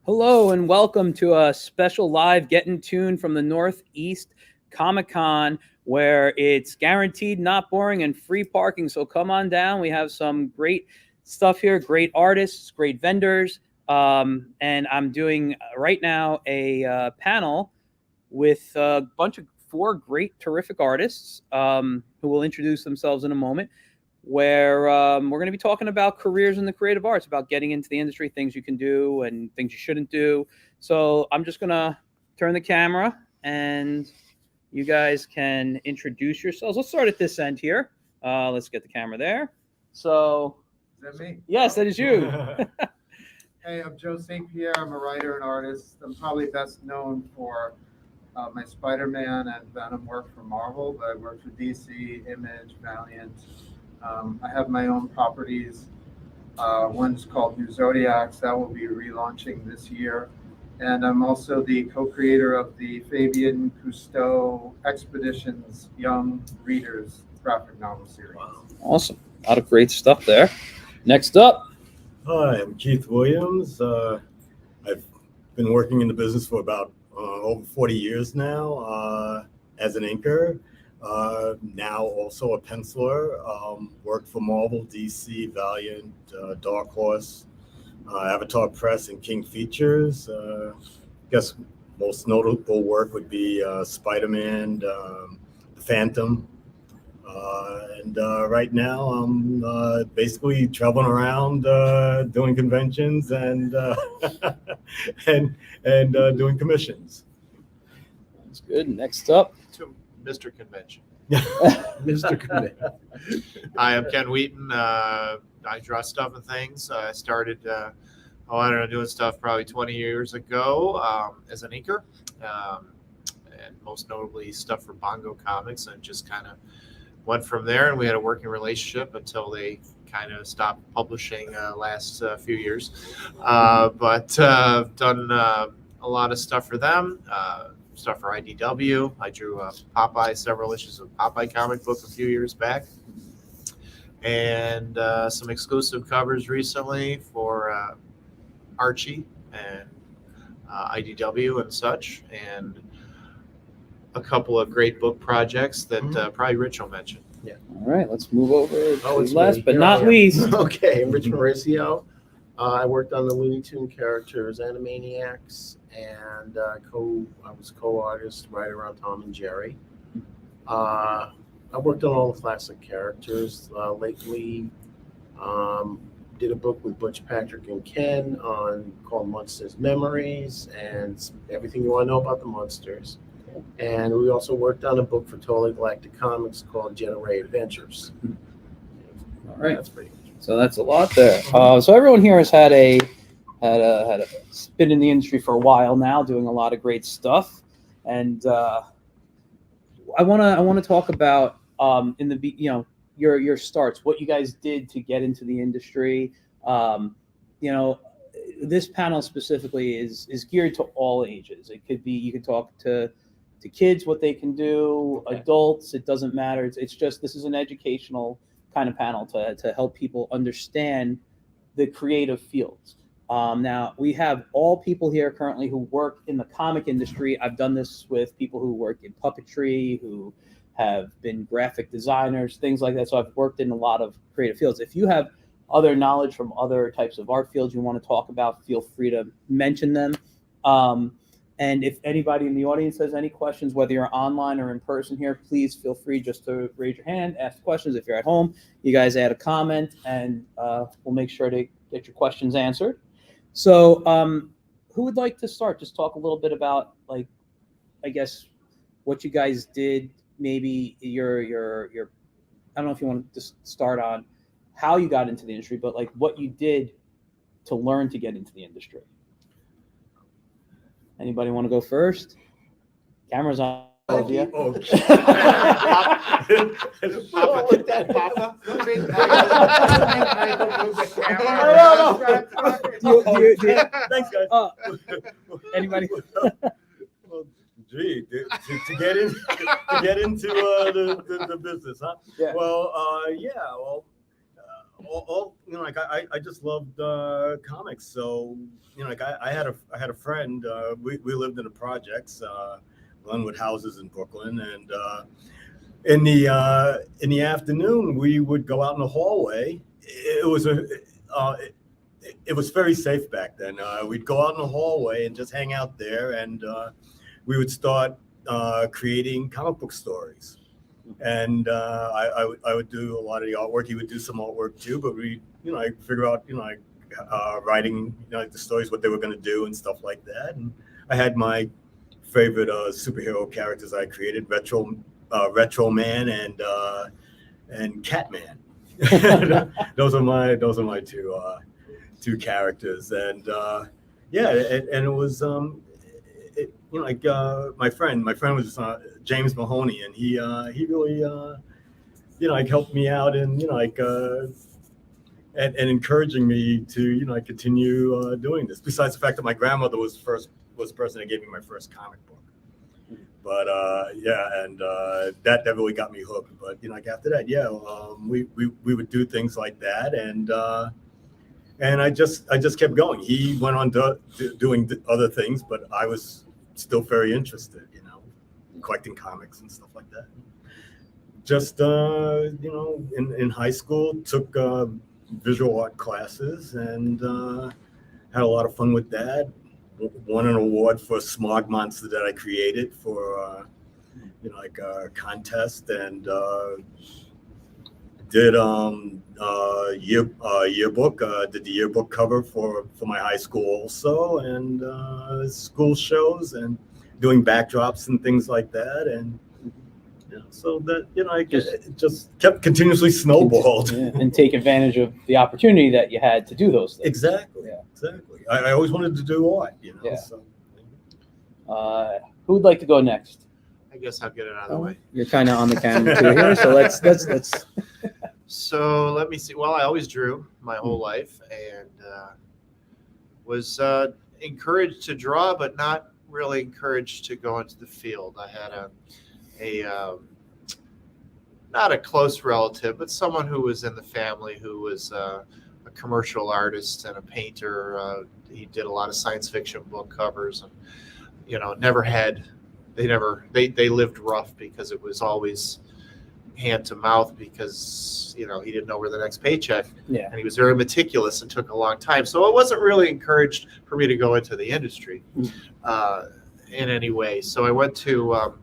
Hello and welcome to a special live Getting Tuned from the Northeast Comic Con, where it's guaranteed not boring and free parking. So come on down. We have some great stuff here, great artists, great vendors. And I'm doing right now a panel with a bunch of four great, terrific artists who will introduce themselves in a moment, where we're going to be talking about careers in the creative arts, about getting into the industry, things you can do and things you shouldn't do. So I'm just going to turn the camera and you guys can introduce yourselves. Let's start at this end here. Let's get the camera there. So, is that me? Yes, that is you. Hey, I'm Joe Sapier. I'm a writer and artist. I'm probably best known for my Spider-Man and Venom work for Marvel, but I work for DC, Image, Valiant. I have my own properties. One's called New Zodiacs. That will be relaunching this year. And I'm also the co-creator of the Fabian Cousteau Expeditions Young Readers graphic novel series. Wow. Awesome. A lot of great stuff there. Next up. Hi, I'm Keith Williams. I've been working in the business for about over 40 years now as an inker. Now also a penciler. Worked for Marvel, DC, Valiant, Dark Horse, Avatar Press, and King Features. Guess most notable work would be Spider-Man, The Phantom. And right now I'm basically traveling around doing conventions and and doing commissions. That's good. Next up. To Mr. Convention. Mr. Convention. Hi, I'm Ken Wheaton. I draw stuff and things. I started, doing stuff probably 20 years ago as an inker, and most notably stuff for Bongo Comics, and just kind of went from there. And we had a working relationship until they kind of stopped publishing last few years. But done a lot of stuff for them. Stuff for IDW. I drew Popeye, several issues of Popeye comic book a few years back, and some exclusive covers recently for Archie and IDW and such, and a couple of great book projects that probably Rich will mention. Yeah. All right, let's move over to Last but not least. Okay, I'm Rich Mauricio. I worked on the Looney Tune characters, Animaniacs, and I was co-artist, writer on Tom and Jerry. I worked on all the classic characters. Lately, did a book with Butch, Patrick, and Ken called Monsters Memories, and everything you want to know about the monsters. And we also worked on a book for Totally Galactic Comics called Ray Adventures. All right. That's pretty much. So that's a lot there. So everyone here has had a been in the industry for a while now, doing a lot of great stuff, and I want to talk about your starts, what you guys did to get into the industry. This panel specifically is geared to all ages. It could be, you can talk to kids, what they can do, adults, it doesn't matter. It's just, this is an educational kind of panel to help people understand the creative fields. Now, we have all people here currently who work in the comic industry. I've done this with people who work in puppetry, who have been graphic designers, things like that. So I've worked in a lot of creative fields. If you have other knowledge from other types of art fields you want to talk about, feel free to mention them. And if anybody in the audience has any questions, whether you're online or in person here, please feel free just to raise your hand, ask questions. If you're at home, you guys add a comment, and we'll make sure to get your questions answered. So who would like to start? Just talk a little bit about, like, I guess, what you guys did, maybe your I don't know if you want to just start on how you got into the industry, but like what you did to learn to get into the industry. Anybody want to go first? Camera's on. Okay. With that, Papa. Thanks, guys. Anybody? Well, gee, to get into the business, huh? Yeah. Well, all like I just loved comics. So like I had a friend. We lived in the projects, Glenwood houses in Brooklyn, and in the afternoon we would go out in the hallway. It was very safe back then. We'd go out in the hallway and just hang out there, and we would start creating comic book stories. And I would do a lot of the artwork. He would do some artwork too. But I figure out, writing, the stories, what they were going to do and stuff like that. And I had my favorite superhero characters I created: Retro Man and Catman. Those are my two characters. And and it was my friend was James Mahoney, and he really helped me out and and encouraging me to continue doing this. Besides the fact that my grandmother was the person that gave me my first comic book. But that really got me hooked. But after that, we would do things like that, and I just kept going. He went on doing other things, but I was still very interested, collecting comics and stuff like that. Just in high school, took visual art classes and had a lot of fun with that. Won an award for a smog monster that I created for a contest, and did yearbook. Did the yearbook cover for my high school also, and school shows and doing backdrops and things like that. And so that it just kept continuously snowballed. And take advantage of the opportunity that you had to do those things. Exactly. I always wanted to do art, Yeah. So. Who would like to go next? I guess I'll get it out of the way. You're kind of on the camera too here, so let's. So let me see. Well, I always drew my whole life, and was encouraged to draw, but not really encouraged to go into the field. I had a not a close relative, but someone who was in the family who was a commercial artist and a painter. He did a lot of science fiction book covers, and they lived rough because it was always hand to mouth, because he didn't know where the next paycheck. Yeah. And he was very meticulous and took a long time. So it wasn't really encouraged for me to go into the industry in any way. So I went to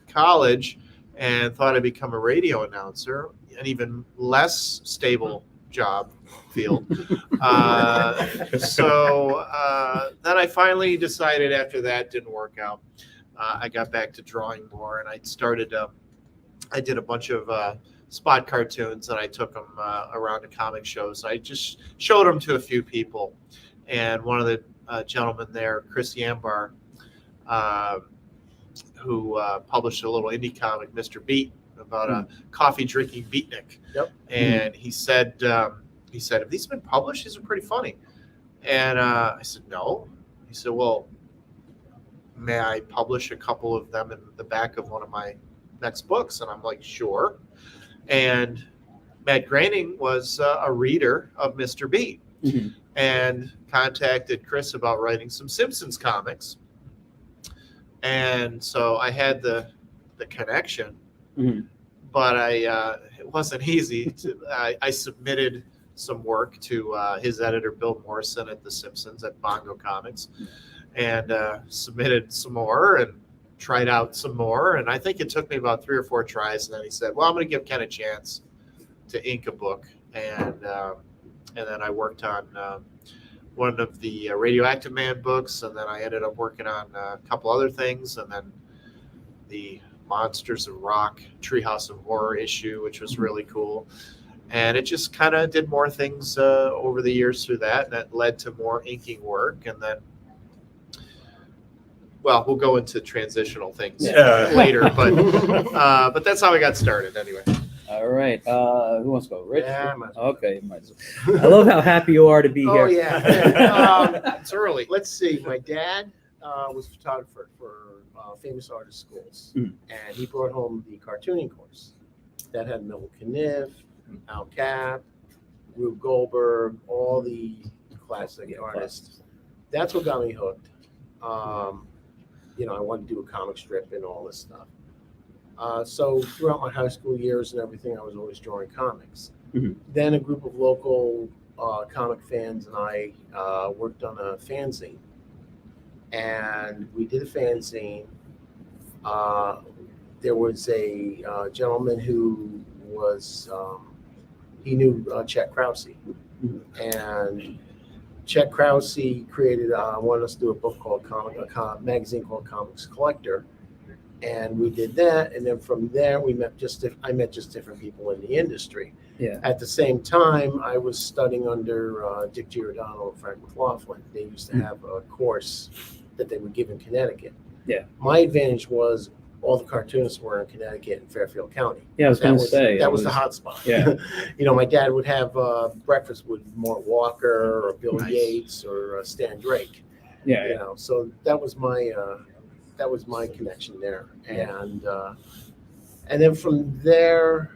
college and thought I'd become a radio announcer, an even less stable job field. So then I finally decided, after that didn't work out, I got back to drawing more, and I started I did a bunch of spot cartoons, and I took them around to comic shows. I just showed them to a few people, and one of the gentlemen there, Chris Yambar, who published a little indie comic, Mr. Beat, about a coffee drinking beatnik. Yep. And he said, have these been published? These are pretty funny. And I said, no. He said, well, may I publish a couple of them in the back of one of my next books? And I'm like, sure. And Matt Groening was a reader of Mr. Beat, and contacted Chris about writing some Simpsons comics. And so I had the connection, but it wasn't easy. I submitted some work to his editor, Bill Morrison, at The Simpsons at Bongo Comics, and submitted some more and tried out some more. And I think it took me about 3 or 4 tries. And then he said, well, I'm going to give Ken a chance to ink a book. And then I worked on one of the Radioactive Man books. And then I ended up working on a couple other things. And then the Monsters of Rock Treehouse of Horror issue, which was really cool. And it just kind of did more things over the years through that. And that led to more inking work. And then, well, we'll go into transitional things later, but that's how I got started anyway. All right. Who wants to go? Rich? Yeah, I might as well. Okay. Might as well. I love how happy you are to be here. Oh, yeah. It's early. Let's see. My dad was a photographer for famous artist schools, and he brought home the cartooning course that had Mill Kniff, Al Cap, Rube Goldberg, all the classic artists. That's what got me hooked. I wanted to do a comic strip and all this stuff. So throughout my high school years and everything, I was always drawing comics. Mhm. Then a group of local comic fans and I worked on a fanzine. And we did a fanzine. There was a gentleman who was, he knew Chet Krause. And Chet Krause created, wanted us to do a book called a magazine called Comics Collector. And we did that. And then from there, I met just different people in the industry. Yeah. At the same time, I was studying under Dick Giordano and Frank McLaughlin. They used to have a course that they would give in Connecticut. Yeah. My advantage was all the cartoonists were in Connecticut and Fairfield County. Yeah, I was going to say. That was the hot spot. Yeah. My dad would have breakfast with Mort Walker or Bill Nice. Yates or Stan Drake. Yeah. So that was my connection there. And then from there,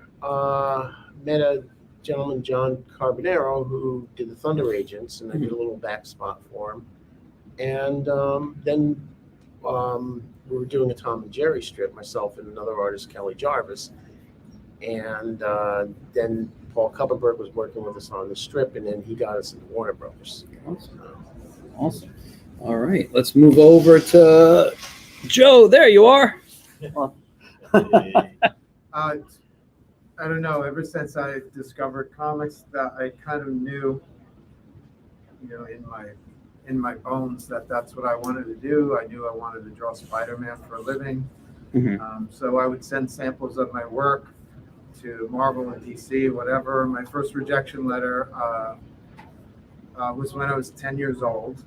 met a gentleman, John Carbonaro, who did the Thunder Agents, and I did a little back spot for him. And then we were doing a Tom and Jerry strip, myself and another artist, Kelly Jarvis. And then Paul Kupperberg was working with us on the strip, and then he got us into Warner Brothers. Awesome. All right, let's move over to Joe. There you are. I don't know. Ever since I discovered comics, that I kind of knew, in my bones that that's what I wanted to do. I knew I wanted to draw Spider-Man for a living. Mhm. So I would send samples of my work to Marvel and DC, whatever. My first rejection letter was when I was 10 years old.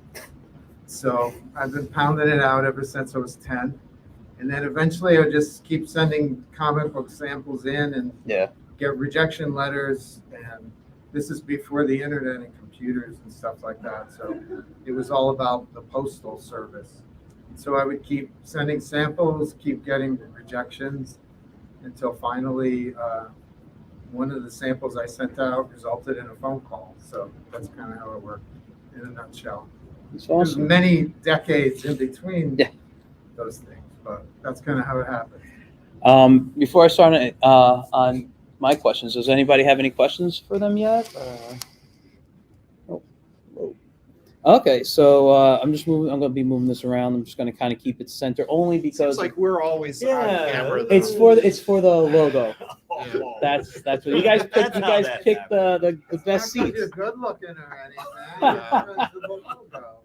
So I've been pounding it out ever since I was 10. And then eventually I would just keep sending comic book samples in and get rejection letters. And this is before the internet and computers and stuff like that. So it was all about the postal service. So I would keep sending samples, keep getting rejections until finally one of the samples I sent out resulted in a phone call. So that's kind of how it worked in a nutshell. It's There's awesome. many decades in between Yeah. those things, but that's kind of how it happened. Before I start on my questions, does anybody have any questions for them yet? Okay, so I'm going to be moving this around. I'm just going to kind of keep it center only because Seems like we're always on camera. though. it's for the logo. Yeah. That's what you guys picked. That's You how guys that picked the best Not 'cause seats. you're good looking or anything. It's the logo.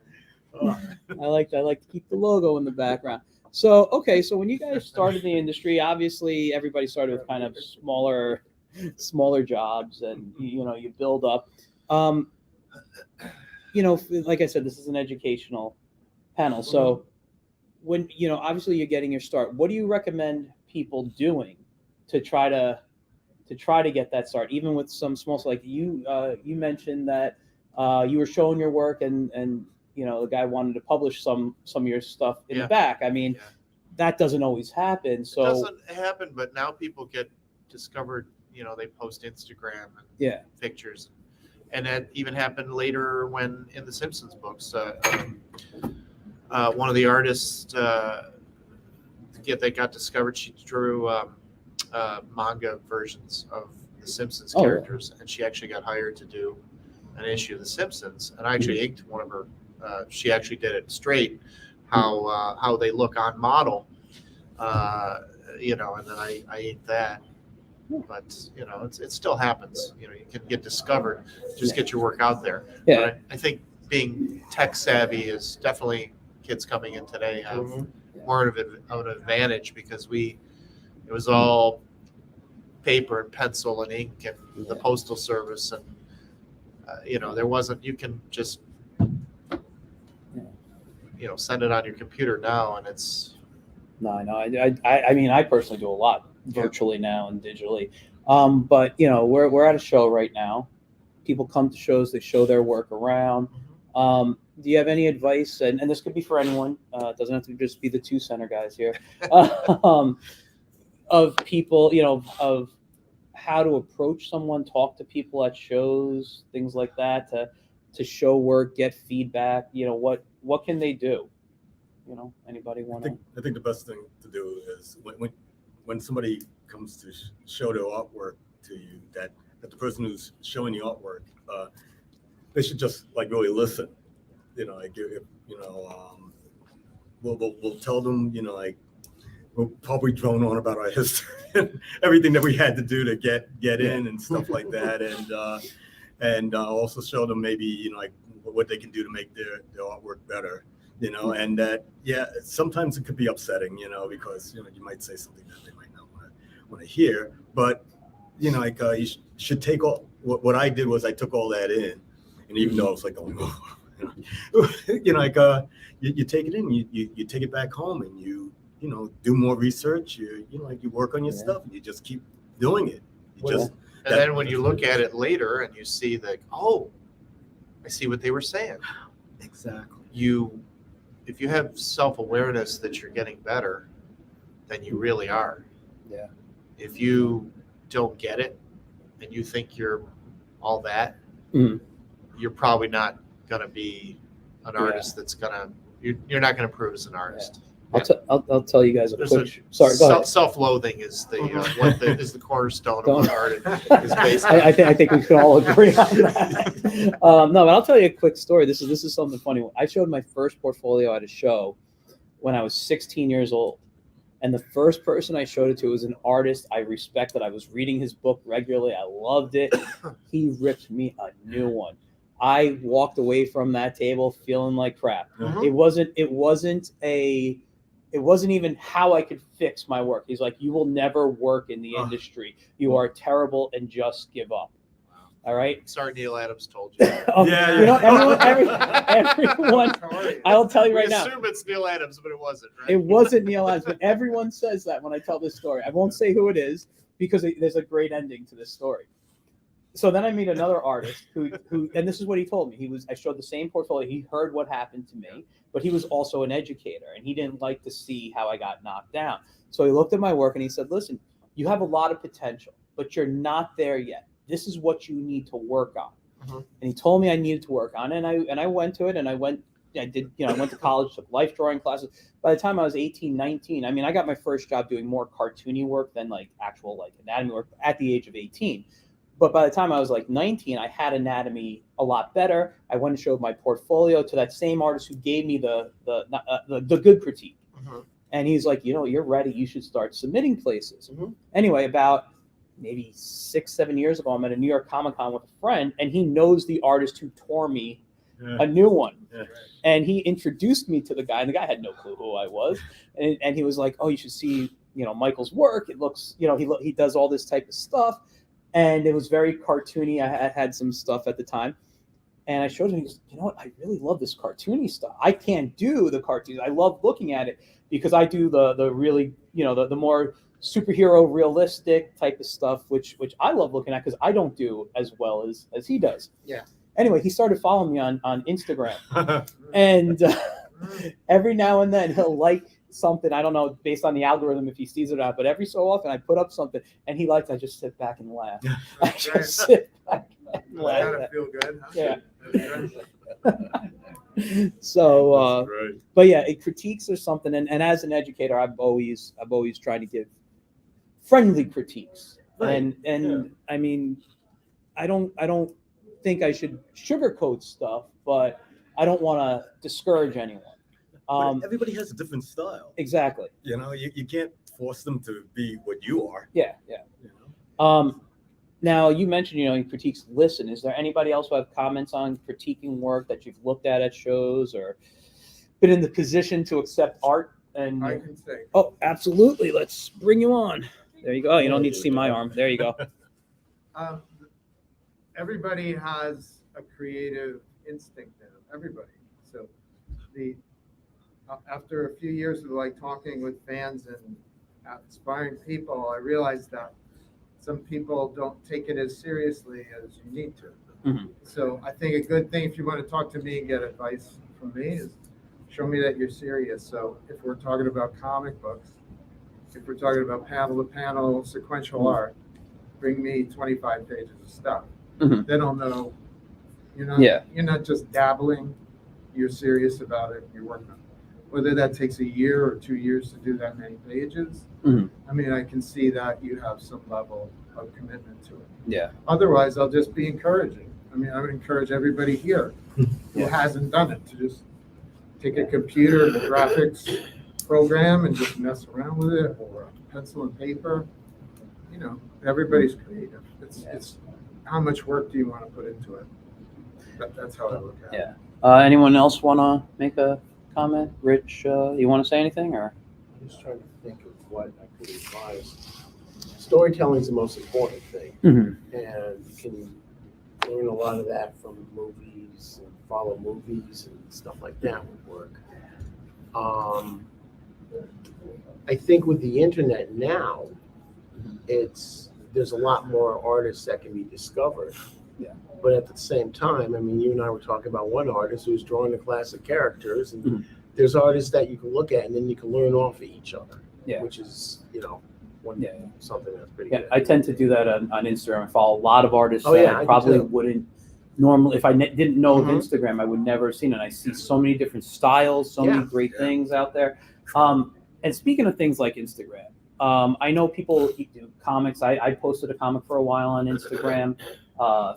I like to keep the logo in the background. So so when you guys started the industry, obviously everybody started with kind of smaller jobs, and you build up. Like I said, this is an educational panel. So when obviously you're getting your start, what do you recommend people doing to try to get that start, even with some small? So like you mentioned that you were showing your work, and the guy wanted to publish some of your stuff in the back. I mean, that doesn't always happen. So It doesn't happen, but now people get discovered. They post Instagram and pictures, and that even happened later when in the Simpsons books. One of the artists that got discovered, she drew manga versions of the Simpsons characters, and she actually got hired to do an issue of the Simpsons. And I actually inked one of her. She actually did it straight, how they look on model, and then I inked that. But it still happens. You can get discovered. Just get your work out there. Yeah. But I think being tech savvy is definitely, kids coming in today have more of an advantage, because it was all paper and pencil and ink and the postal service, and there wasn't. You can just send it on your computer now, and it's. No, I mean, I personally do a lot virtually now and digitally. But we're at a show right now. People come to shows, they show their work around. Do you have any advice? And this could be for anyone. It doesn't have to just be the 2 center guys here. Of people, of how to approach someone, talk to people at shows, things like that, to show work, get feedback. What can they do? Anybody want to? I think the best thing to do is when somebody comes to show their artwork to you, that the person who's showing the artwork, they should just like really listen. We'll tell them, we'll probably drone on about our history and everything that we had to do to get in and stuff like that, and also show them maybe like what they can do to make their artwork better. And that, sometimes it could be upsetting, because, you might say something that they might not want to hear, but, you should take all, what I did was I took all that in, and even though I was like, you take it in, you take it back home, and you do more research, you work on your stuff, and you just keep doing it. And then when you look at it later and you see that, I see what they were saying. Exactly. If you have self-awareness that you're getting better, then you really are. Yeah. If you don't get it and you think you're all that, you're probably not going to be an artist that's going to, you're not going to prove as an artist. I'll tell you guys a There's quick. Sorry, go ahead. Self-loathing is the cornerstone of what art is based on. I think we can all agree on that. No, but I'll tell you a quick story. This is something funny. I showed my first portfolio at a show when I was 16 years old, and the first person I showed it to was an artist I respected. I was reading his book regularly. I loved it. He ripped me a new one. I walked away from that table feeling like crap. It wasn't even how I could fix my work. He's like, you will never work in the industry. You are terrible, and just give up. All right. Sorry, Neil Adams told you. Everyone. I'll tell you right now. We assume it's Neil Adams, but it wasn't. Right? It wasn't Neil Adams, but everyone says that when I tell this story. I won't say who it is because there's a great ending to this story. So then I meet another artist who, and this is what he told me. I showed the same portfolio. He heard what happened to me, but he was also an educator, and he didn't like to see how I got knocked down. So he looked at my work and he said, listen, you have a lot of potential, but you're not there yet. This is what you need to work on. And he told me I needed to work on it, and I went to it, and I went to college, took life drawing classes. By the time I was 18, 19, I got my first job doing more cartoony work than like actual like anatomy work at the age of 18. But by the time I was like 19, I had anatomy a lot better. I went and showed my portfolio to that same artist who gave me the good critique. And he's like, you're ready. You should start submitting places. Anyway, about maybe 6-7 years ago, I'm at a New York Comic-Con with a friend, and he knows the artist who tore me a new one. And he introduced me to the guy, and the guy had no clue who I was. And he was like, you should see, Michael's work. It looks, he does all this type of stuff. And it was very cartoony. I had some stuff at the time. And I showed him, he goes, I really love this cartoony stuff. I can't do the cartoons. I love looking at it because I do the really, the more superhero realistic type of stuff, which I love looking at because I don't do as well as he does. Yeah. Anyway, he started following me on Instagram. And every now and then he'll like something, I don't know, based on the algorithm if he sees it or not, but every so often I put up something and he likes, I just sit back and laugh. I just sit back and laugh. Gotta feel good, huh? Yeah. So, but yeah, critiques are something, and as an educator, I've always tried to give friendly critiques, and I don't think I should sugarcoat stuff, but I don't want to discourage anyone. Everybody has a different style. Exactly. You can't force them to be what you are. Yeah. Now you mentioned, critiques listen. Is there anybody else who have comments on critiquing work that you've looked at shows or been in the position to accept art? And I can say. Oh, absolutely. Let's bring you on. There you go. Oh, you don't need to see my arm. There you go. Everybody has a creative instinct in them. Everybody. So after a few years of talking with fans and inspiring people, I realized that some people don't take it as seriously as you need to. So I think a good thing, if you want to talk to me and get advice from me, is show me that you're serious. So if we're talking about comic books, if we're talking about panel to panel sequential art, bring me 25 pages of stuff. Mhm. They don't know. You're not. Yeah. You're not just dabbling. You're serious about it. You're working on it. Whether that takes a year or 2 years to do that many pages, Mhm. I mean, I can see that you have some level of commitment to it. Yeah. Otherwise, I'll just be encouraging. I mean, I would encourage everybody here who Yeah. hasn't done it to just take a computer and a graphics program and just mess around with it, or pencil and paper. You know, everybody's creative. It's how much work do you want to put into it? That's how I look at it. Yeah. Anyone else want to make a comment? Rich, you want to say anything, or? I'm just trying to think of what I could advise. Storytelling is the most important thing, Mhm. and you can learn a lot of that from movies and follow movies and stuff like that would work. I think with the internet now, there's a lot more artists that can be discovered. Yeah. But at the same time, I mean, you and I were talking about one artist who's drawing the classic characters, and Mhm. there's artists that you can look at and then you can learn off of each other. Yeah. Which is, Yeah. something that's pretty Yeah, good. I tend to do that on Instagram. I follow a lot of artists Oh, that yeah, I I do probably too. wouldn't normally, if I didn't know of Mhm. Instagram, I would never have seen it. I see so many different styles, so many Yeah. great things out there. And speaking of things like Instagram, I know people do comics. I posted a comic for a while on Instagram,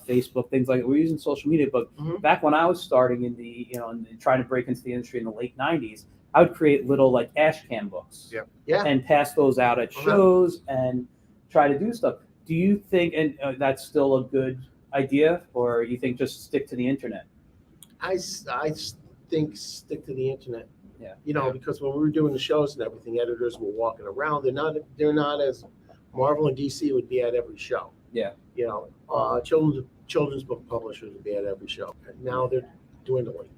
Facebook, things like that. We're using social media, but Mhm. back when I was starting in and trying to break into the industry in the late 90s, I would create little like ashcan books. Yeah. Yeah. And pass those out at shows and try to do stuff. Do you think, and that's still a good idea, or you think just stick to the internet? I think stick to the internet. Yeah. Because when we were doing the shows and everything, editors were walking around. They're not as Marvel and DC would be at every show. Yeah. Children's book publishers would be at every show. And now they're dwindling.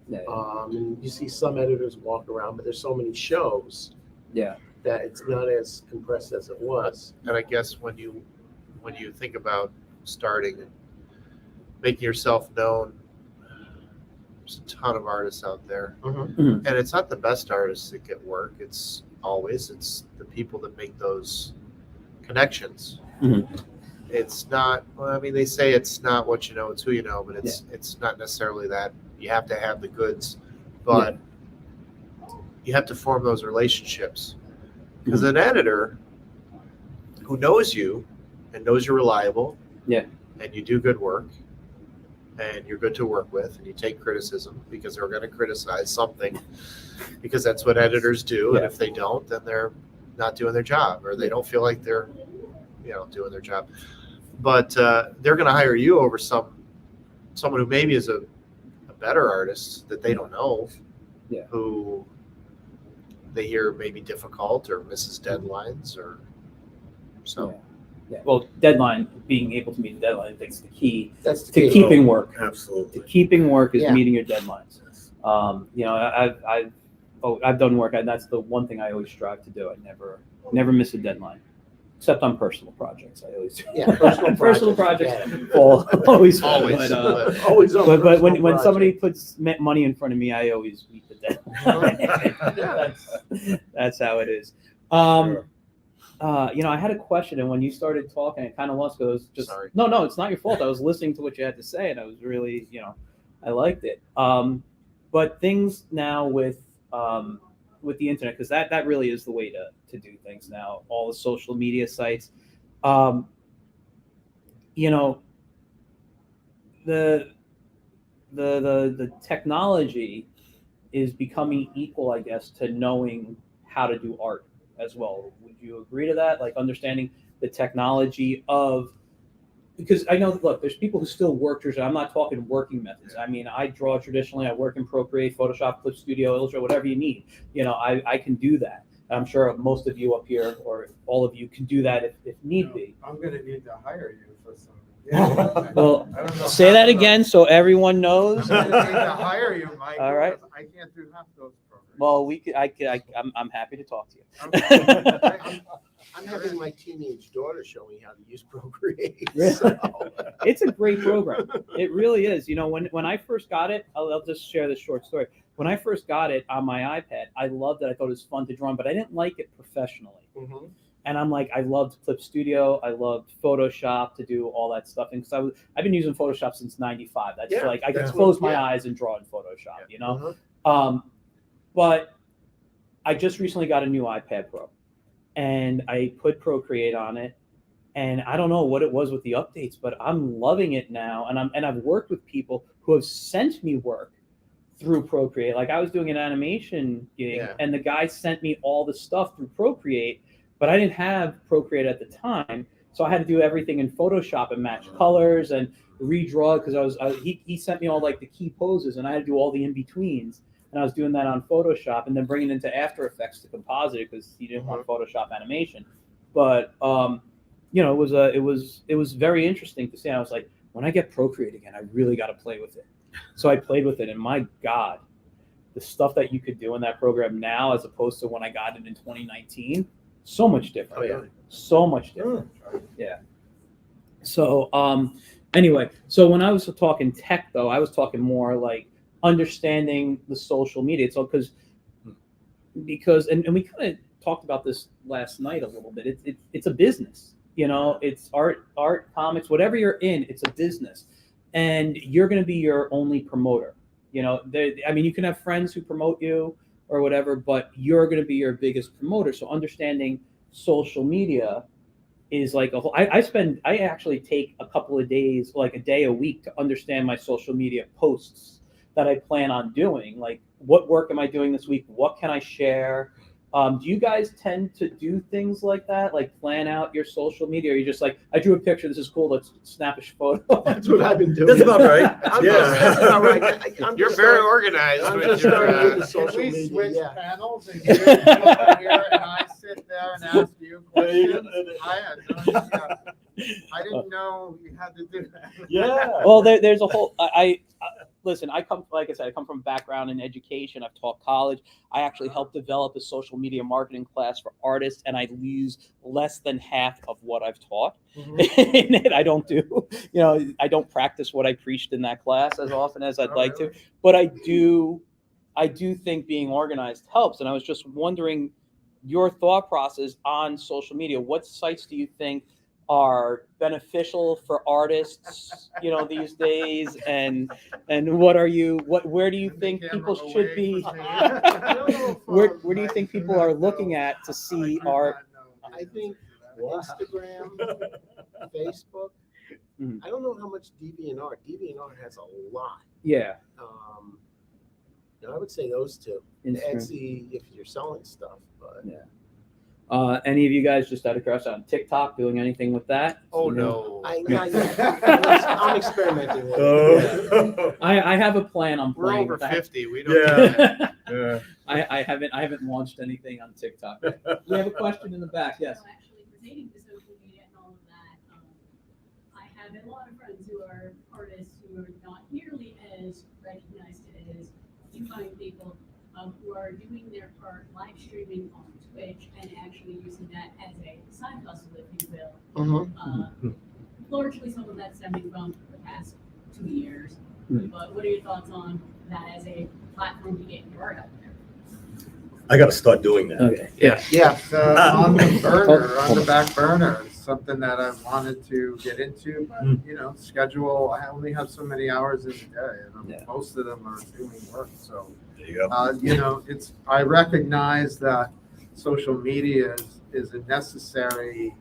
Yeah. And you see some editors walk around, but there's so many shows Yeah. that it's not as compressed as it was. And I guess when you think about starting and making yourself known, there's a ton of artists out there, Mhm. and it's not the best artists that get work. It's the people that make those connections. Mhm. It's not. Well, I mean, they say it's not what you know; it's who you know. But it's not necessarily that. You have to have the goods, but you have to form those relationships. Because an editor who knows you and knows you're reliable, Yeah. and you do good work, and you're good to work with, and you take criticism because they're going to criticize something, because that's what editors do. And if they don't, then they're not doing their job, or they don't feel like they're, doing their job. But they're going to hire you over someone who maybe is a better artist that they don't know, who they hear may be difficult or misses deadlines, or so. Yeah. Well, being able to meet the deadline, I think is the key That's the to key. keeping work. Absolutely. To keeping work is Yeah. meeting your deadlines. I've done work, and that's the one thing I always strive to do. I never miss a deadline, except on personal projects. I always do. Yeah, personal projects. projects always. Always. But, Always on but when personal somebody projects. puts money in front of me, I always meet the deadline. That's how it is. Sure. I had a question, and when you started talking, it kind of lost. Because just Sorry. No, it's not your fault. I was listening to what you had to say, and I was really, I liked it. But things now with the internet, because that really is the way to do things now. All the social media sites, the technology is becoming equal, I guess, to knowing how to do art as well. Would you agree to that? Like understanding the technology because I know, look, there's people who still work traditionally. I'm not talking working methods. I mean, I draw traditionally. I work in Procreate, Photoshop, Clip Studio, Illustrator, whatever you need. I can do that. I'm sure most of you up here, or all of you, can do that if need be. I'm going to need to hire you for some. Well, I don't know say how that to- again so everyone knows. I'm going to need to hire you, Mike. All right. because I can't do half those programs. Well, I'm happy to talk to you. Okay. I'm having my teenage daughter show me how to use Procreate. Really? So. It's a great program. It really is. When I first got it, I'll just share this short story. When I first got it on my iPad, I loved it. I thought it was fun to draw on, but I didn't like it professionally. Mhm. And I'm like, I loved Clip Studio, I loved Photoshop to do all that stuff, and because I've been using Photoshop since '95. That's Yeah, like I can that's close what- my yeah. eyes and draw in Photoshop, you know. Uh-huh. But I just recently got a new iPad Pro, and I put Procreate on it, and I don't know what it was with the updates, but I'm loving it now, and I've worked with people who have sent me work through Procreate. Like I was doing an animation gig, Yeah. and the guy sent me all the stuff through Procreate, but I didn't have Procreate at the time, so I had to do everything in Photoshop and match colors and redraw because he sent me all like the key poses, and I had to do all the in betweens, and I was doing that on Photoshop and then bringing it into After Effects to composite it because he didn't want Photoshop animation. But you know, it was very interesting to see. I was like, when I get Procreate again, I really got to play with it. So I played with it, and my God, the stuff that you could do in that program now, as opposed to when I got it in 2019, so much different. Oh, yeah. So much different. Yeah. So anyway, so when I was talking tech, though, I was talking more like understanding the social media. So because and we kind of talked about this last night a little bit. It's a business. You know, it's art, comics, whatever you're in, it's a business, and you're going to be your only promoter. You know, I mean, you can have friends who promote you or whatever, but you're going to be your biggest promoter. So understanding social media is like a whole. I actually take a couple of days, like a day a week, to understand my social media posts that I plan on doing. Like, what work am I doing this week? What can I share? Do you guys tend to do things like that, like plan out your social media? Or are you just like, I drew a picture, this is cool, let's snap a photo? That's what I've been doing. That's about right. That's about right. I'm You're just very starting- organized I'm with just your. starting with the Can social we media, switch yeah. panels and you come here and I sit there and ask you questions? I had no idea. I didn't know you had to do that. Yeah. Well, there's a whole. Listen. I come, like I said, I come from a background in education. I've taught college. I actually helped develop a social media marketing class for artists, and I use less than half of what I've taught in it. I don't do, I don't practice what I preached in that class as often as I'd like to, but I do think being organized helps. And I was just wondering your thought process on social media. What sites do you think are beneficial for artists, these days, and where do you think people should be? Where do you think people are looking at to see art? I think Instagram, Facebook. Mhm. I don't know how much DeviantArt. DeviantArt has a lot. Yeah. I would say those two. Instagram. Etsy, if you're selling stuff, but Yeah. Any of you guys just out of curiosity on TikTok doing anything with that? Oh no. I'm experimenting with it. I have a plan on We're playing over with that. 50. We don't. Yeah. do that. Yeah. I haven't launched anything on TikTok yet. We have a question in the back. Yes. So actually, pertaining to social media and all of that, I have a lot of friends who are artists who are not nearly as recognized as you find people who are doing their art live streaming on Twitch and actually using that as a side hustle, if you will. Largely some of that stemming from the past 2 years. But what are your thoughts on that as a platform to get your art out there? I got to start doing that. Okay. Yeah. Yeah, on the burner, on the back burner, it's something that I wanted to get into, but schedule. I only have so many hours in a day, and most of them are doing work. So, There you go. I recognize that social media is a necessary.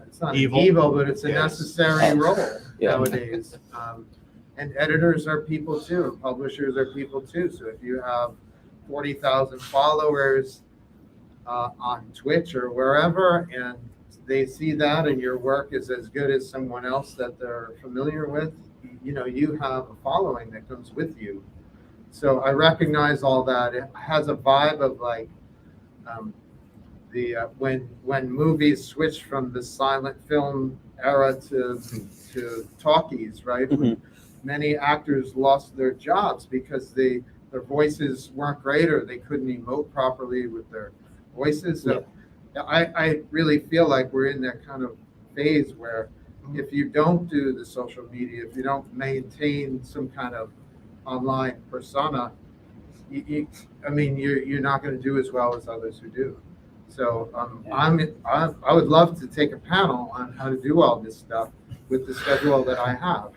It's not evil, but it's a necessary role nowadays. And editors are people too, and publishers are people too. So if you have 40,000 followers on Twitch or wherever, and they see that and your work is as good as someone else that they're familiar with, you have a following that comes with you. So I recognize all that. It has a vibe of like when movies switched from the silent film era to talkies, right? Mhm. Many actors lost their jobs because their voices weren't great or they couldn't emote properly with their voices. So I really feel like we're in that kind of phase where if you don't do the social media, if you don't maintain some kind of online persona, you're not going to do as well as others who do. So I would love to take a panel on how to do all this stuff with the schedule that I have,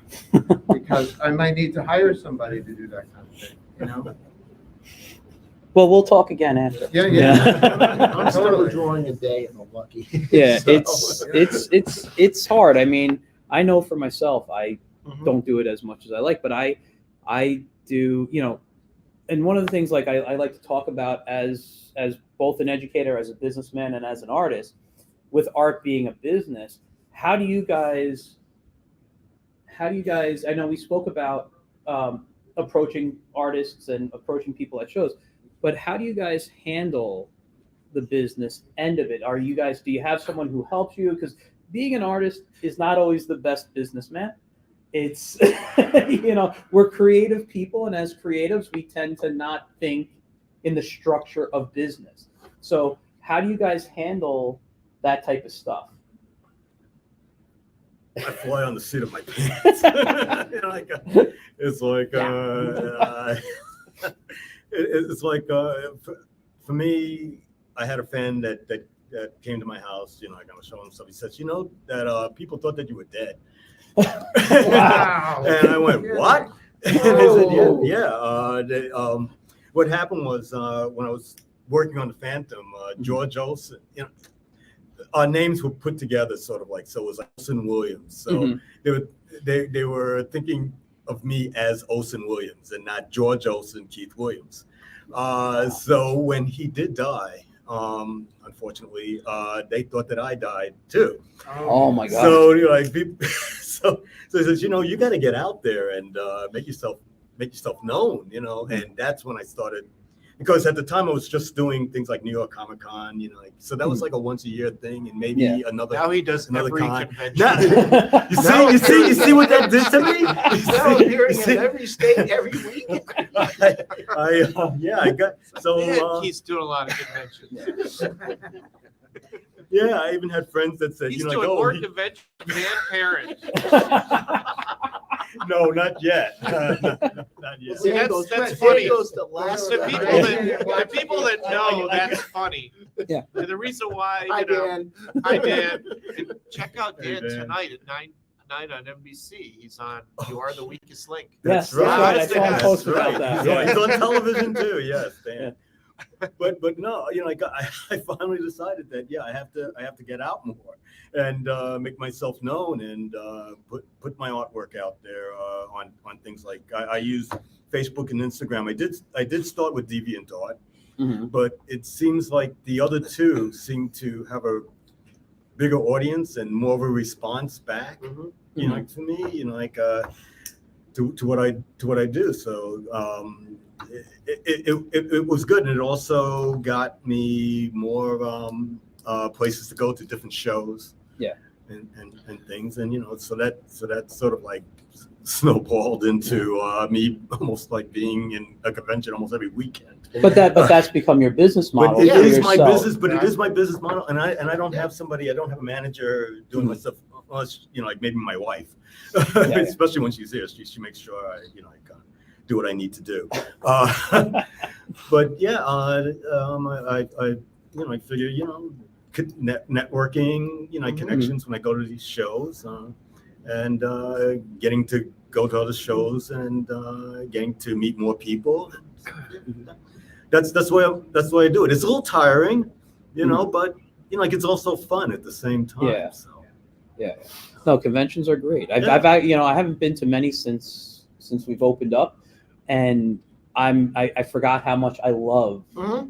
because I might need to hire somebody to do that kind of thing, you know? Well, we'll talk again after. Yeah. I'm still Totally. drawing a day in the lucky. Yeah, So- it's hard. I mean, I know for myself, I Mhm. don't do it as much as I like, but I do, and one of the things like I like to talk about as both an educator, as a businessman, and as an artist, with art being a business, how do you guys, I know we spoke about approaching artists and approaching people at shows, but how do you guys handle the business end of it? Do you have someone who helps you? Because being an artist is not always the best businessman. It's, we're creative people, and as creatives, we tend to not think in the structure of business. So how do you guys handle that type of stuff? I fly on the seat of my pants. It's like it's like for me, I had a fan that came to my house. I got to show him stuff. He says, that people thought that you were dead. Wow. And I went, what? And I said, yeah. What happened was when I was working on the Phantom, George Olsen, our names were put together sort of like, so it was Olsen Williams. So they were thinking of me as Olsen Williams and not George Olsen, Keith Williams. So when he did die, unfortunately, they thought that I died too. Oh my God. So so he says, you got to get out there and make yourself known, and that's when I started. Because at the time I was just doing things like New York Comic Con, so that was like a once a year thing, and maybe another. Now he does another every con. convention. Now, you see what that did to me? Now I'm hearing it every state, every week. I got so. He's doing a lot of conventions. Yeah, I even had friends that said, He's like, doing oh, more conventions than parents. no, not yet, not yet. See, that's There funny. goes the last The guy. people that know that's funny. Yeah. And the reason why, Hi, Dan. Hi, Dan. And check out Hey, Dan Dan. tonight at 9 on NBC. He's on You Are the Weakest Link. Yes, That's right. I saw a That's post about right. that. He's on- Yeah. He's on television too. Yes, Dan. But no, I finally decided that I have to get out more and make myself known and put my artwork out there on things like I use Facebook and Instagram. I did start with DeviantArt, but it seems like the other two seem to have a bigger audience and more of a response back. To me, to what I do. So it was good, and it also got me more places to go to, different shows. Yeah. And things, and so that sort of like snowballed into me almost like being in a convention almost every weekend. But that's become your business model. But it for is my yourself. business. But it is my business model, and I don't have somebody. I don't have a manager doing my stuff. Unless like maybe my wife, especially when she's here, she makes sure I do what I need to do. But yeah, I figure networking, connections when I go to these shows, and getting to go to other shows and getting to meet more people. That's the way I do it. It's a little tiring, but it's also fun at the same time. Yeah. So. Yeah. No, conventions are great. I haven't been to many since we've opened up, and I forgot how much I love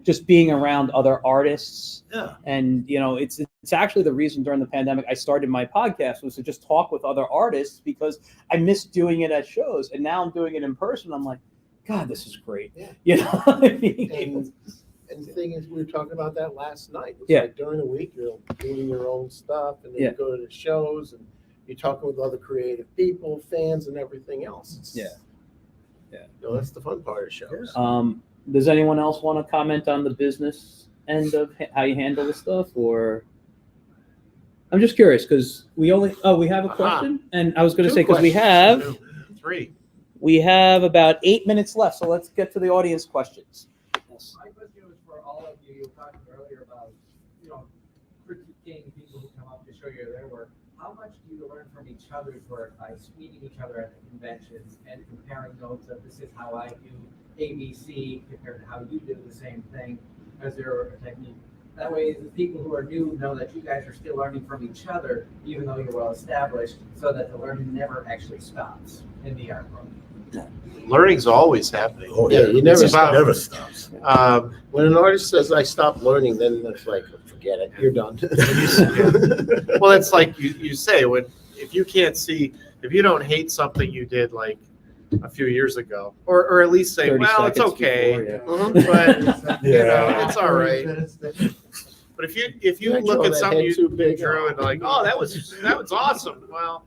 just being around other artists. Yeah. And it's actually the reason during the pandemic I started my podcast was to just talk with other artists, because I missed doing it at shows, and now I'm doing it in person. I'm like, God, this is great. Yeah. And the thing is, we were talking about that last night. It's like during the week, you're doing your own stuff, and then you go to the shows, and you're talking with other creative people, fans, and everything else. That's the fun part of shows. Does anyone else want to comment on the business end of how you handle this stuff, or? I'm just curious because we have a question, and I was going to say because we have 3. We have about 8 minutes left, so let's get to the audience questions. Yes. My question was for all of you. You were talking earlier about critiquing people who come up to show you their work, how much do you learn from each other's work by meeting each other at the conventions and comparing notes of this is how I do ABC compared to how you do the same thing? Is there a technique? That way, the people who are new know that you guys are still learning from each other, even though you're well established, so that the learning never actually stops in the art world. Learning's always happening. Oh, Yeah, you never It's about- never stops. When an artist says, I stopped learning, then it's like, forget it, you're done. Well, it's like you say, if you can't see, if you don't hate something you did like a few years ago, or at least say, 30 well, it's seconds okay, before, yeah. but you know, Yeah. it's all right. But if you I look draw at that something head you too big. drew and like, oh, that was awesome. Well,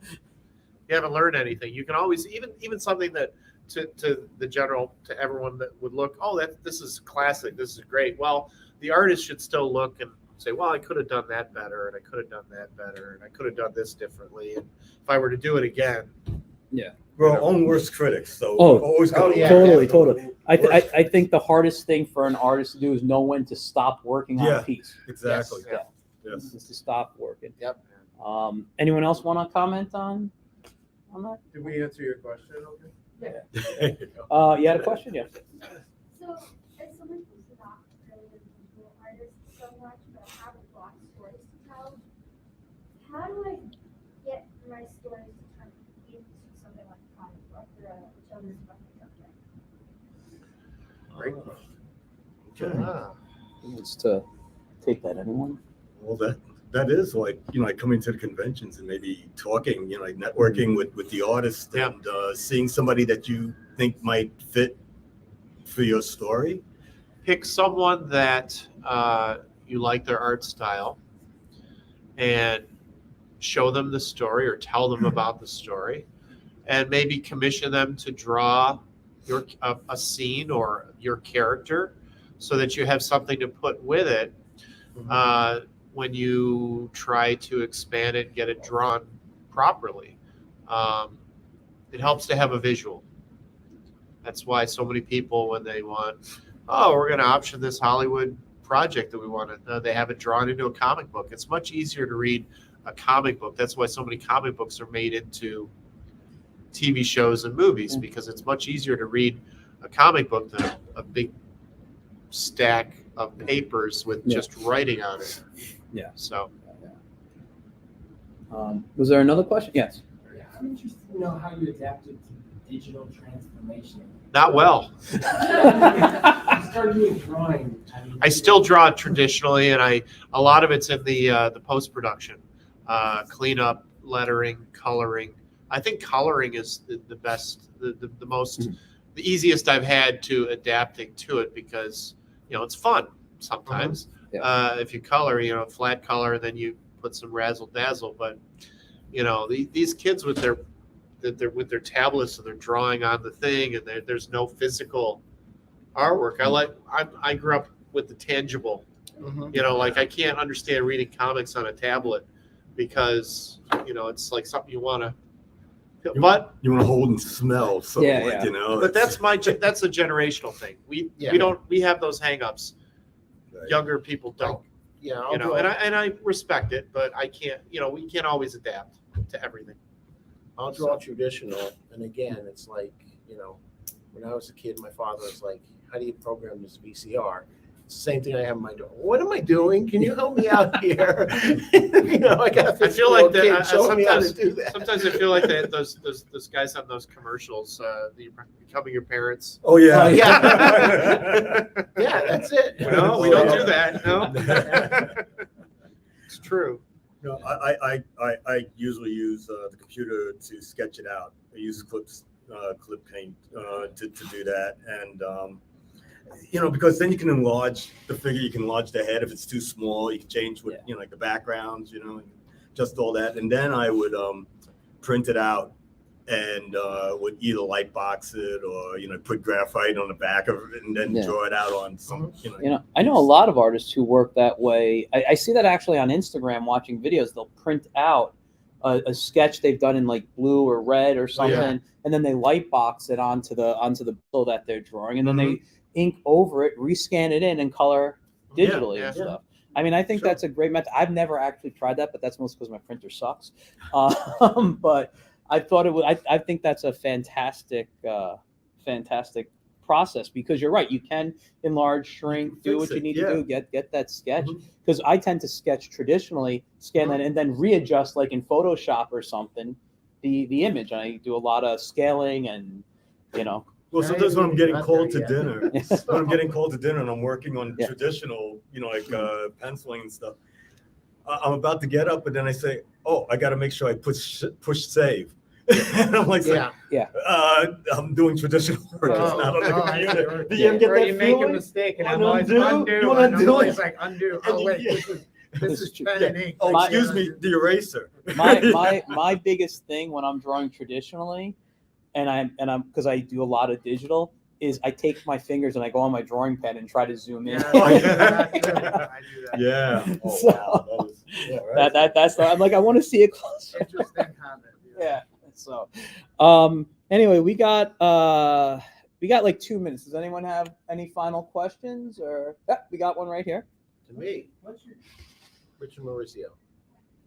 you haven't learned anything. You can always even something that to the general, to everyone that would look, oh, this is classic, this is great. Well, the artist should still look and say, well, I could have done that better, and I could have done that better, and I could have done this differently. And if I were to do it again, We're our own worst critics, so Oh, always oh, gotta yeah, Totally, definitely. totally. I think the hardest thing for an artist to do is know when to stop working on Yeah. a piece. Exactly. Yeah. Yes. Is to stop working. Yep. Anyone else want to comment on that? Did we answer your question? Okay. There you go. You had a question? Yeah. So, as someone who's not really a visual artist so much, but I have a lot of stories to tell, how do I get my stories to turn into something like a comic book or a children's book or something? Great question. Okay. Who wants to take that? Anyone? Well, that is like, like coming to the conventions and maybe talking, like networking with the artist Yeah. and seeing somebody that you think might fit for your story. pick someone that you like their art style and show them the story or tell them about the story, and maybe commission them to draw a scene or your character so that you have something to put with it when you try to expand it, get it drawn properly. It helps to have a visual. That's why so many people, when they want, oh, we're going to option this Hollywood project that we want to, they have it drawn into a comic book. It's much easier to read a comic book. That's why so many comic books are made into TV shows and movies, because it's much easier to read a comic book than a big stack of papers with just writing on it. Yeah. So Was there another question? Yes. I'm interested to know how you adapted to digital transformation. not well. You started doing drawing. I still draw traditionally, and a lot of it's in the post-production, cleanup, lettering, coloring. I think coloring is the best, the most, the easiest I've had to adapting to it, because it's fun sometimes. If you color, flat color, then you put some razzle dazzle. But these kids with their tablets and they're drawing on the thing, and there's no physical artwork. I grew up with the tangible. Like I can't understand reading comics on a tablet, because it's like something you want to. But You want to hold and smell, so but that's a generational thing. We have those hangups. Right. Younger people don't. Yeah, And I respect it, but I can't. We can't always adapt to everything. I'll draw traditional, and again, it's like, when I was a kid, my father was like, how do you program this VCR? It's the same thing I have in my door. What am I doing? Can you help me out here? I got a I feel like 50-year-old kid that showing me how to do that. sometimes I feel like that those guys on those commercials, becoming your parents. Oh yeah. Yeah. Yeah, that's it. No, we don't do that. No, it's true. No, I usually use the computer to sketch it out. I use Clip Paint to do that, and because then you can enlarge the figure, you can enlarge the head if it's too small. You can change what like the backgrounds, just all that, and then I would print it out and would either light box it or put graphite on the back of it and then draw it out on some. I know a lot of artists who work that way. I see that actually on Instagram, watching videos. They'll print out a sketch they've done in like blue or red or something, and then they light box it onto the bill that they're drawing, and then they ink over it, rescan it in, and color digitally and stuff. I mean, I think Sure. that's a great method. I've never actually tried that, but that's mostly because my printer sucks. But I thought it would. I think that's a fantastic process, because you're right. You can enlarge, shrink, do Fix what you it, need yeah. to do, get that sketch. Mhm. Because I tend to sketch traditionally, scan that, and then readjust, like in Photoshop or something, the image. I do a lot of scaling, and you know. Well, sometimes when I'm getting Not called there to yet. dinner, when I'm getting called to dinner and I'm working on Yeah. traditional, like penciling and stuff, I'm about to get up, and then I say, "Oh, I got to make sure I push save." And I'm like, Yeah. I'm doing traditional work. It's not on the computer. Do you Yeah. ever get Or that you make a feeling? mistake and Oh, I'm no, always undo? undo. You wanna And I'm undo always it? like undo. And Oh you- wait, yeah. this is pen Yeah. and ink. Oh, Like, excuse yeah, me, the eraser. My biggest thing when I'm drawing traditionally, and I'm because I do a lot of digital, is I take my fingers and I go on my drawing pad and try to zoom in. Yeah, Oh, I do yeah. that too. I do that. Yeah. Oh, So- wow. That is, yeah, right. that's I'm like, I want to see it closer. Interesting comment. Yeah. So, anyway, we got like 2 minutes. Does anyone have any final questions? Or we got one right here. To me, What's your, Richard Mauricio.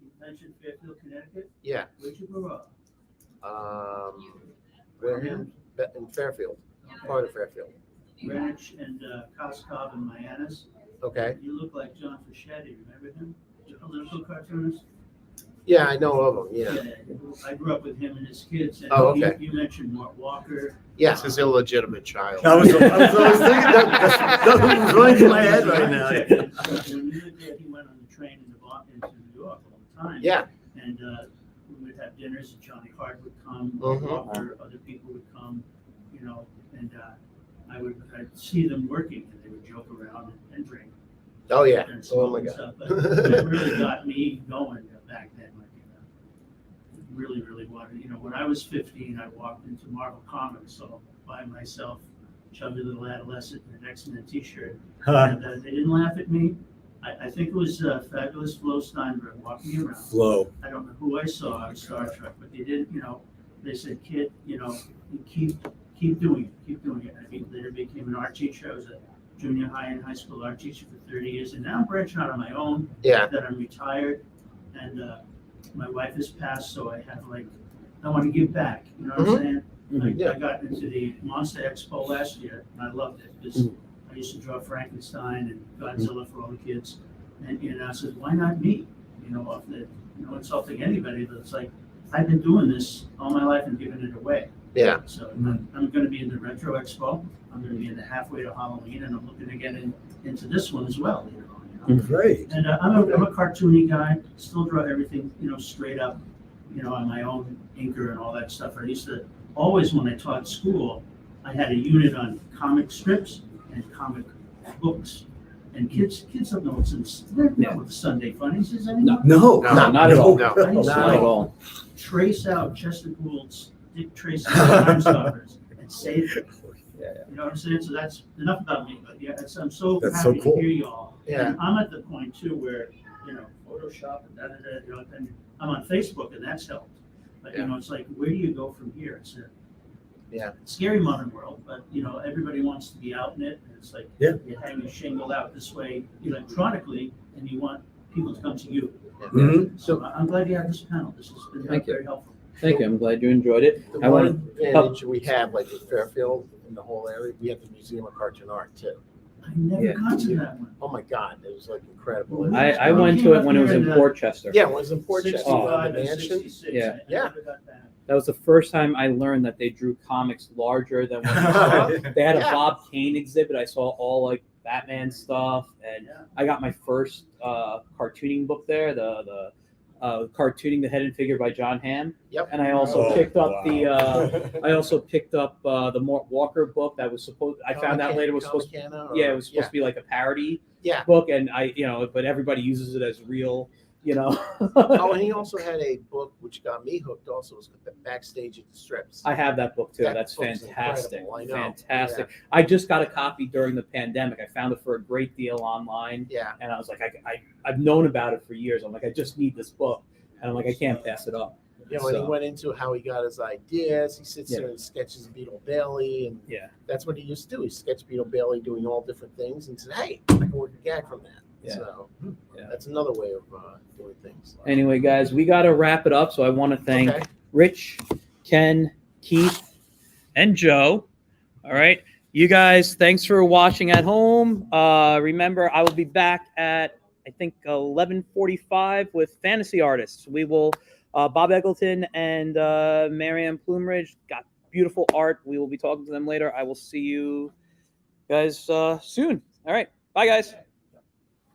you mentioned Fairfield, Connecticut? Yeah. Where'd you grow up? Wareham, in Fairfield, part of Fairfield. Greenwich and Koskov and Mayanis. Okay. You look like John Fischetti, remember him? The political cartoonist? Yeah, I know of them. Yeah. I grew up with him and his kids. And Oh, okay. You mentioned Mark Walker. Yeah. That's his illegitimate child. I was thinking that's was running through my head right now. When we lived there, he went on the train into New York all the time. Yeah. And we would have dinners, and Johnny Hart would come, Mhm. Walker, other people would come, and I'd see them working, and they would joke around and drink. Oh yeah. And Oh smoke my and God. stuff. But it really got me going back then. Like, really, really wanted. When I was 15, I walked into Marvel Comics all by myself, chubby little adolescent in an X-Men T-shirt, and they didn't laugh at me. I think it was Fabulous Flo Steinberg walking around. Flow. I don't know who I saw. I was Star Trek, but they did. They said, "Kid, you keep doing it, keep doing it." I later became an art teacher. I was a junior high and high school art teacher for 30 years, and now I'm branching out on my own. Yeah. That I'm retired, and my wife has passed, so I have I want to give back. You know what I'm saying? Yeah. I got into the Monster Expo last year, and I loved it because I used to draw Frankenstein and Godzilla for all the kids, and I said, why not me? Off the insulting anybody, but it's like I've been doing this all my life and giving it away. Yeah. So I'm going to be in the Retro Expo. I'm going to be in the halfway to Halloween, and I'm looking to get into this one as well. Great. And I'm a cartoony guy. Still draw everything straight up, on my own inker and all that stuff. I used to always, when I taught school, I had a unit on comic strips and comic books. And kids don't know what's in the Sunday Funnies is anymore. No, No, not at all. No. I used Not at all. trace out Chester Gould's Dick Tracy's Crime Stoppers and save it. Yeah. You know what I'm saying? So that's enough about me. But yeah, I'm so That's so happy cool. to hear y'all. Yeah. And I'm at the point too where Photoshop and and I'm on Facebook, and that's helped. But it's like, where do you go from here? It's a scary modern world, but everybody wants to be out in it. And it's like you hang a shingle out this way electronically, and you want people to come to you. Mhm. So I'm glad you had this panel. This has been Thank you. very helpful. Thank you. I'm glad you enjoyed it. The I want one advantage we have, like in Fairfield, in the whole area, we have the Museum of Cartoon Art too. I never Yeah. got to that one. Oh my God, it was like incredible. I went to it when it was in Portchester. Yeah, it was in Portchester, 65 the and mansion. 66. Yeah. I never got that. That was the first time I learned that they drew comics larger than what you saw. They had a Yeah. Bob Kane exhibit. I saw all like Batman stuff, and Yeah. I got my first cartooning book there, the cartooning the Hidden Figure by John Hamm. Yep. And I also Oh, picked up wow. the Mort Walker book that was supposed. I found out later was supposed. Comic-Cana, Yeah, it was supposed to be like a parody Yeah. book, and but everybody uses it as real. Oh, and he also had a book which got me hooked. Also, it was the Backstage at the Strips. I have that book too. That That's book's fantastic. incredible, I know. Fantastic. I just got a copy during the pandemic. I found it for a great deal online, Yeah. and I was like, I've known about it for years. I'm like, I just need this book, and I'm like, I can't pass it up. And he So- went into how he got his ideas. He sits Yeah. there and sketches Beetle Bailey, and Yeah. that's what he used to do. He sketched Beetle Bailey doing all different things, and said, "Hey, I can work a gag from that." Yeah. So Yeah. that's another way of doing things. Anyway, guys, we got to wrap it up. So I want to thank Okay. Rich, Ken, Keith, and Joe. All right. You guys, thanks for watching at home. Remember, I will be back at, I think, 11:45 with Fantasy Artists. We will, Bob Eggleton and Marianne Plumridge got beautiful art. We will be talking to them later. I will see you guys soon. All right. Bye, guys.